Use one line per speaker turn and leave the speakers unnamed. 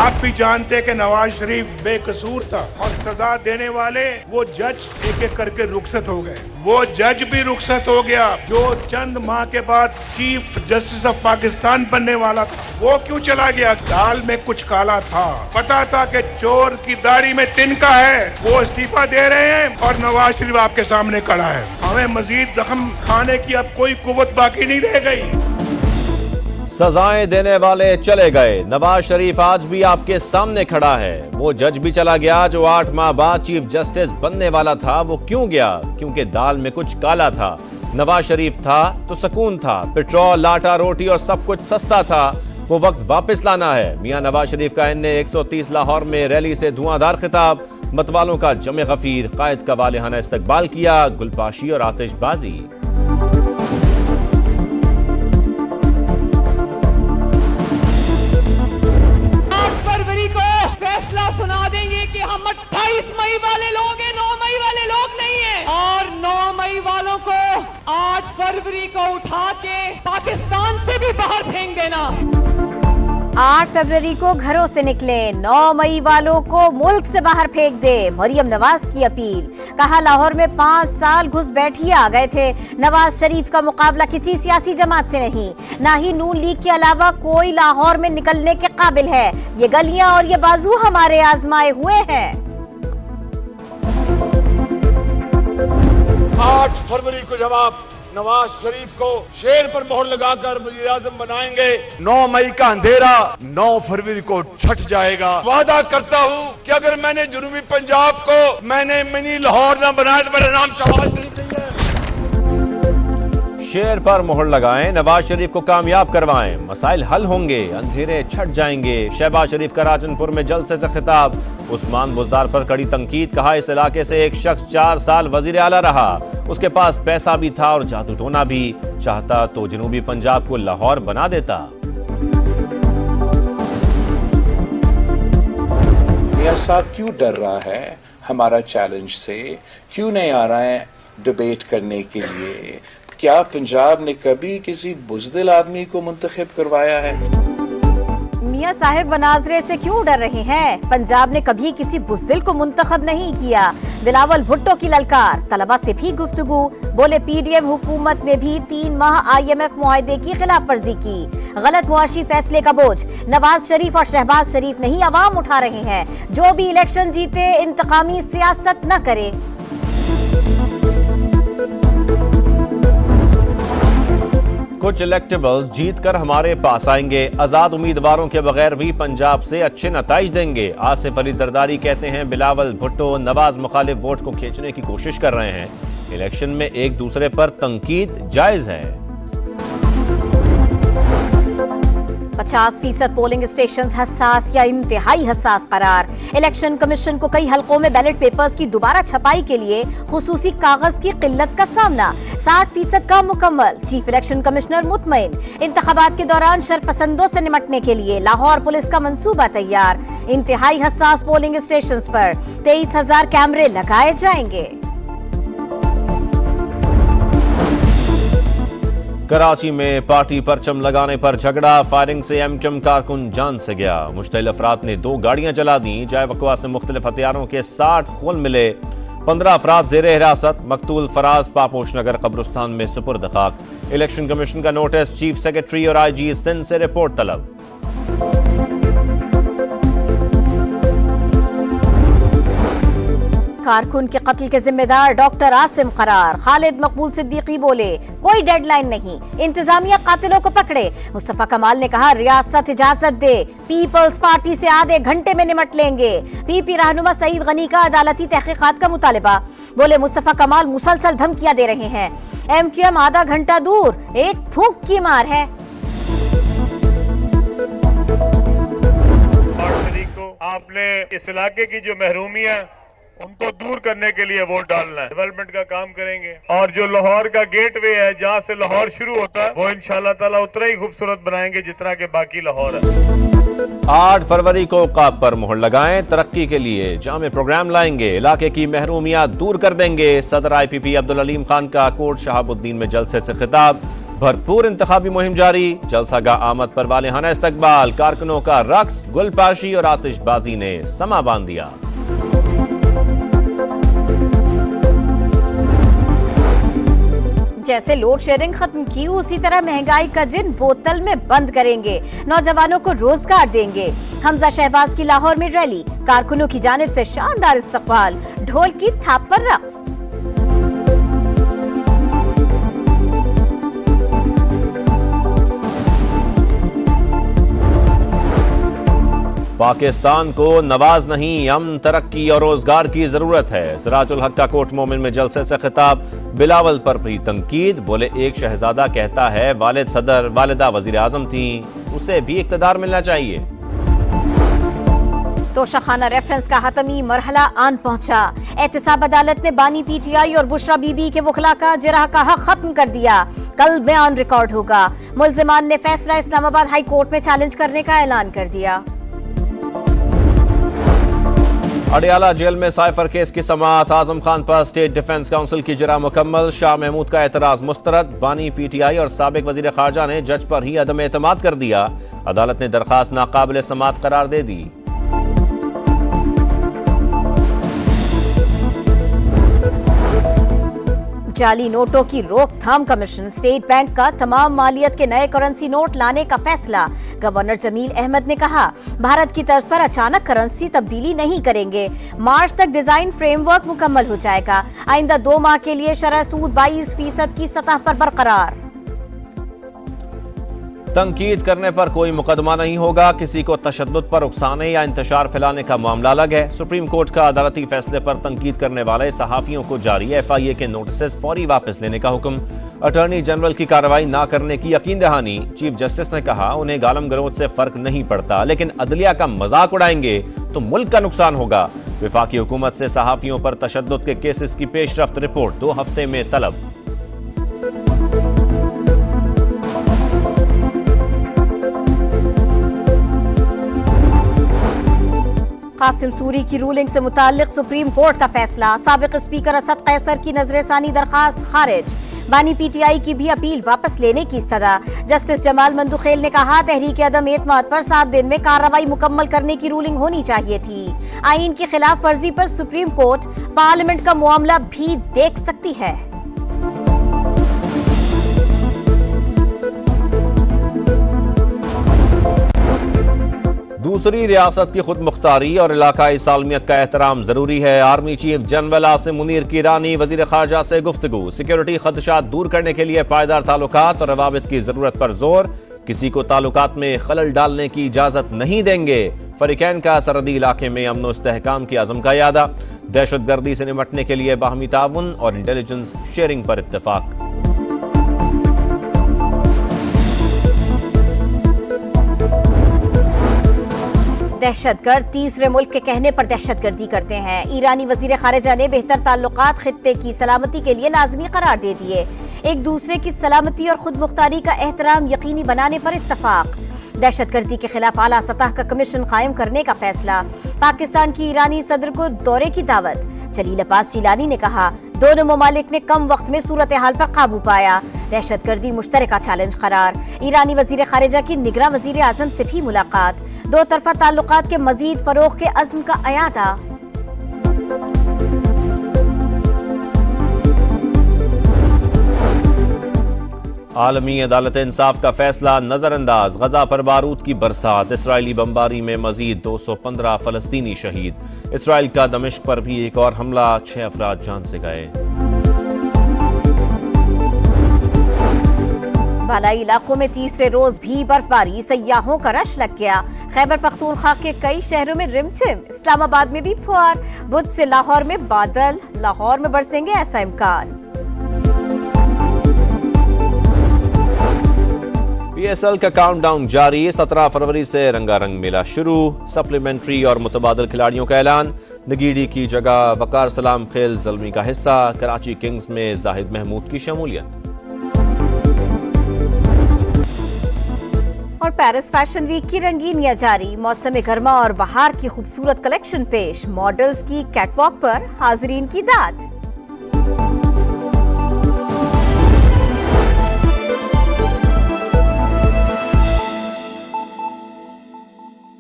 आप भी जानते कि नवाज शरीफ बेकसूर था और सजा देने वाले वो जज एक एक करके रुखसत हो गए। वो जज भी रुखसत हो गया जो चंद माह के बाद चीफ जस्टिस ऑफ पाकिस्तान बनने वाला था। वो क्यों चला गया? दाल में कुछ काला था, पता था कि चोर की दाढ़ी में तिनका है। वो इस्तीफा दे रहे हैं और नवाज शरीफ आपके सामने खड़ा है। हमें मजीद जख्म खाने की अब कोई कुव्वत बाकी नहीं रह गई।
सजाएं देने वाले चले गए, नवाज शरीफ आज भी आपके सामने खड़ा है। वो जज भी चला गया जो 8 माह बाद चीफ जस्टिस बनने वाला था। वो क्यों गया? क्योंकि दाल में कुछ काला था। नवाज शरीफ था तो सुकून था, पेट्रोल, आटा, रोटी और सब कुछ सस्ता था। वो वक्त वापस लाना है। मियां नवाज शरीफ का एन 130 लाहौर में रैली से धुआंधार खिताब, मतवालों का जमे गफीर, कायद का वालिहाना इस्तकबाल किया, गुलपाशी और आतिशबाजी।
8 फरवरी को फैसला सुना देंगे कि हम 28 मई वाले लोग हैं, 9 मई वाले लोग नहीं हैं। और 9 मई वालों को 8 फरवरी को उठा के पाकिस्तान से भी बाहर फेंक देना।
8 फरवरी को घरों से निकले, 9 मई वालों को मुल्क से बाहर फेंक दे, मरियम नवाज की अपील। कहा लाहौर में 5 साल घुसपैठिए आ गए थे। नवाज शरीफ का मुकाबला किसी सियासी जमात से नहीं, ना ही नून लीग के अलावा कोई लाहौर में निकलने के काबिल है। ये गलियां और ये बाजू हमारे आजमाए हुए हैं।
8 फरवरी को जब आप नवाज शरीफ को शेर पर मोहर लगाकर वज़ीर आज़म बनाएंगे, 9 मई का अंधेरा 9 फरवरी को छट जाएगा। वादा करता हूँ कि अगर मैंने जुनूबी पंजाब को मैंने मिनी लाहौर न बनाया तो मेरा नाम शहबाज शरीफ नहीं है।
शेर पर मोहर लगाएं, नवाज शरीफ को कामयाब करवाएं, मसाइल हल होंगे, अंधेरे छट जाएंगे। शहबाज शरीफ का राजनपुर में जलसे से खिताब, उस्मान बुज़दार पर कड़ी तंकीद। कहा इस इलाके से एक शख्स 4 साल वजीर आला रहा, उसके पास पैसा भी था और जादू टोना भी। चाहता तो जनूबी पंजाब को लाहौर बना देता।
मियां साहब क्यों डर रहा है हमारा चैलेंज से? क्यों नहीं आ रहा है डिबेट करने के लिए? क्या पंजाब ने कभी किसी बुज़दिल आदमी को मुंतखब करवाया है?
मियां साहिब बनाजरे से क्यों डर रहे हैं? पंजाब ने कभी किसी बुज़दिल को मुंतखब नहीं किया। बिलावल भुट्टो की ललकार, तलबा से भी गुफ्तगू। बोले पीडीएम हुकूमत ने भी 3 माह IMF मुआहदे की खिलाफ वर्जी की। गलत मुआशी फैसले का बोझ नवाज शरीफ और शहबाज शरीफ नहीं अवाम उठा रहे हैं। जो भी इलेक्शन जीते इंतकामी सियासत न करे।
कुछ इलेक्टेबल्स जीत कर हमारे पास आएंगे, आजाद उम्मीदवारों के बगैर भी पंजाब से अच्छे नताइज देंगे। आसिफ अली जरदारी कहते हैं बिलावल भुट्टो नवाज मुखालिफ वोट को खींचने की कोशिश कर रहे हैं। इलेक्शन में एक दूसरे पर तंकीद जायज है।
50% पोलिंग स्टेशन हसास या इंतहाई हसास करार। इलेक्शन कमीशन को कई हलकों में बैलेट पेपर्स की दोबारा छपाई के लिए खुसूसी कागज की किल्लत का सामना। 60% काम मुकम्मल, चीफ इलेक्शन कमिश्नर मुतमईन। इंतखाबात के दौरान शरपसंदों से निपटने के लिए लाहौर पुलिस का मंसूबा तैयार। इंतहाई हसास पोलिंग स्टेशन पर 23,000 कैमरे लगाए जाएंगे।
कराची में पार्टी परचम लगाने पर झगड़ा, फायरिंग से एमक्यूएम कारकुन जान से गया। मुश्तइल अफराद ने 2 गाड़ियां जला दी। जाए वक़्वा से मुख्तलिफ हथियारों के 60 खोल मिले। 15 अफराद ज़ेरे हिरासत। मकतूल फराज पापोश नगर कब्रिस्तान में सुपुर्द खाक। इलेक्शन कमीशन का नोटिस, चीफ सेक्रेटरी और IG सिंध से रिपोर्ट तलब।
कारकुन के कत्ल के जिम्मेदार डॉक्टर आसिम करार। खालिद मकबूल सिद्दीकी बोले कोई डेडलाइन नहीं, इंतजामिया कातिलों को पकड़े। मुस्तफा कमाल ने कहा रियासत इजाजत दे, पीपल्स पार्टी से आधे घंटे में निमट लेंगे। PP रहनुमा सईद गनी का अदालती तहकीकात का मुतालिबा। बोले मुस्तफा कमाल मुसलसल धमकियां दे रहे हैं। MQM आधा घंटा दूर, एक फूंक की मार है।
आपने इस इलाके की जो महरूमियां उनको दूर करने के लिए वोट डालना है। डेवलपमेंट का काम करेंगे और जो लाहौर का गेटवे है जहाँ से लाहौर शुरू होता है वो इंशाल्लाह ताला उतना ही खूबसूरत बनाएंगे जितना के बाकी लाहौर है।
8 फरवरी को औकात पर मोहर लगाएं, तरक्की के लिए जामे प्रोग्राम लाएंगे, इलाके की महरूमियात दूर कर देंगे। सदर IPP अब्दुल अलीम खान का कोट शहाबुद्दीन में जलसे से खिताब, भरपूर इंतखाबी मुहिम जारी, जलसागाह आमद पर वालिहाना इस्तकबाल, कारकुनों का रक्स, गुलपाशी और आतिशबाजी ने समा बांध दिया।
जैसे लोड शेडिंग खत्म की, उसी तरह महंगाई का जिन बोतल में बंद करेंगे, नौजवानों को रोजगार देंगे। हमजा शहबाज की लाहौर में रैली, कारकुनों की जानिब से शानदार इस्तकबाल, ढोल की थाप पर रक्स।
पाकिस्तान को नवाज नहीं, अमन, तरक्की और रोजगार की जरूरत है। सिराजुल हक का कोट मोमिन में जलसे से खिताब, बिलावल पर भी तंकीद। बोले एक शहजादा कहता है वालिद सदर, वालिदा वजीर आजम थी, उसे भी इक्तदार मिलना चाहिए।
तोशाखाना रेफरेंस का हतमी मरहला आन पहुंचा। एहतसाब अदालत ने बानी पीटीआई और बुशरा बीबी के वकला का जिरह का हक खत्म कर दिया। कल बयान रिकॉर्ड होगा। मुल्जिमान ने फैसला इस्लामाबाद हाई कोर्ट में चैलेंज करने का ऐलान कर दिया।
अडियाला जेल में साइफर केस की समाअत, आजम खान पर स्टेट डिफेंस काउंसिल की जिरा मुकम्मल। शाह महमूद का एतराज मुस्तरद, बानी पीटीआई और साबिक वजीर खारजा ने जज पर ही अदम एतमाद कर दिया। अदालत ने दरखास्त नाकाबिल समाअत करार दे दी।
जाली नोटों की रोकथाम कमीशन, स्टेट बैंक का तमाम मालियत के नए करेंसी नोट लाने का फैसला। गवर्नर जमील अहमद ने कहा भारत की तर्ज पर अचानक करेंसी तब्दीली नहीं करेंगे। मार्च तक डिजाइन फ्रेमवर्क मुकम्मल हो जाएगा। आइंदा 2 माह के लिए शरह सूद 22% की सतह पर बरकरार।
तंकीद करने पर कोई मुकदमा नहीं होगा। किसी को तशद्दुद पर उकसाने या इंतशार फैलाने का मामला अलग है। सुप्रीम कोर्ट का अदालती फैसले पर तंकीद करने वाले सहाफियों को जारी FIA के नोटिस फौरी वापस लेने का हुक्म। अटॉर्नी जनरल की कार्रवाई न करने की यकीन दहानी। चीफ जस्टिस ने कहा उन्हें गालम गलोच से फर्क नहीं पड़ता, लेकिन अदलिया का मजाक उड़ाएंगे तो मुल्क का नुकसान होगा। वफाकी हुकूमत से सहाफियों पर तशद्दुद के केसेस की पेशरफ्त रिपोर्ट 2 हफ्ते में तलब।
कासिम सूरी की रूलिंग से मुताल्लिक सुप्रीम कोर्ट का फैसला। साबिक स्पीकर असद कैसर की नजरसानी दरखास्त खारिज। बानी पीटीआई की भी अपील वापस लेने की सदा। जस्टिस जमाल मंदुखेल ने कहा तहरीक अदम एतमाद पर 7 दिन में कार्रवाई मुकम्मल करने की रूलिंग होनी चाहिए थी। आईन की खिलाफ वर्जी पर सुप्रीम कोर्ट पार्लियामेंट का मामला भी देख सकती है।
दूसरी रियासत की खुद मुख्तारी और इलाकाई सालमियत का एहतराम जरूरी है। Army chief general Asim Munir की रानी वजीर खारजा से गुफ्तगू। सिक्योरिटी खदशात दूर करने के लिए पायदार ताल्लुकात और रवाबित की जरूरत पर जोर। किसी को ताल्लुकात में खलल डालने की इजाजत नहीं देंगे। फरीकैन का सरहदी इलाके में अमन इस्तेहकाम की अज़म का यादा। दहशतगर्दी से निपटने के लिए बाहमी ताउन और इंटेलिजेंस शेयरिंग पर इत्तेफाक।
दहशतगर्द तीसरे मुल्क के कहने पर दहशतगर्दी करते हैं। ईरानी वजीर खारिजा ने बेहतर ताल्लुकात खित्ते की सलामती के लिए लाजमी करार दे दिए। एक दूसरे की सलामती और खुद मुख्तारी का एहतराम यकीनी बनाने पर इत्तफाक। दहशतगर्दी के खिलाफ आला सतह का कमीशन कायम करने का फैसला। पाकिस्तान की ईरानी सदर को दौरे की दावत। जलील अब्बास जिलानी ने कहा दोनों ममालिक ने कम वक्त में सूरत हाल पर काबू पाया। दहशतगर्दी मुश्तरका चैलेंज करार। ईरानी वजीर खारिजा की निगरां वजीर आजम से भी मुलाकात। 2 तरफा ताल्लुकात के मजीद फरोग के अज़्म का अयादा।
आलमी अदालत इंसाफ का फैसला नजरअंदाज। गजा पर बारूद की बरसात। इसराइली बमबारी में मजीद 215 फलस्तीनी शहीद। इसराइल का दमिश्क पर भी एक और हमला, 6 अफराद जान से गए।
बालाई इलाकों में तीसरे रोज भी बर्फबारी। सयाहों का रश लग गया। खैबर पख्तूनख्वा के कई शहरों में रिमझिम। इस्लामाबाद में भी फुहार। बुध से लाहौर में बादल। लाहौर में बरसेंगे ऐसा इम्कान।
PSL का काउंटडाउन जारी। 17 फरवरी से रंगारंग मेला शुरू। सप्लीमेंट्री और मुतबादल खिलाड़ियों का ऐलान। नगीडी की जगह वकार सलाम खेल ज़ल्मी का हिस्सा। कराची किंग्स में जाहिद महमूद की शमूलियत।
और पेरिस फैशन वीक की रंगीनियां जारी। मौसम गर्मा और बहार की खूबसूरत कलेक्शन पेश। मॉडल्स की कैटवॉक पर हाजरीन की दाद।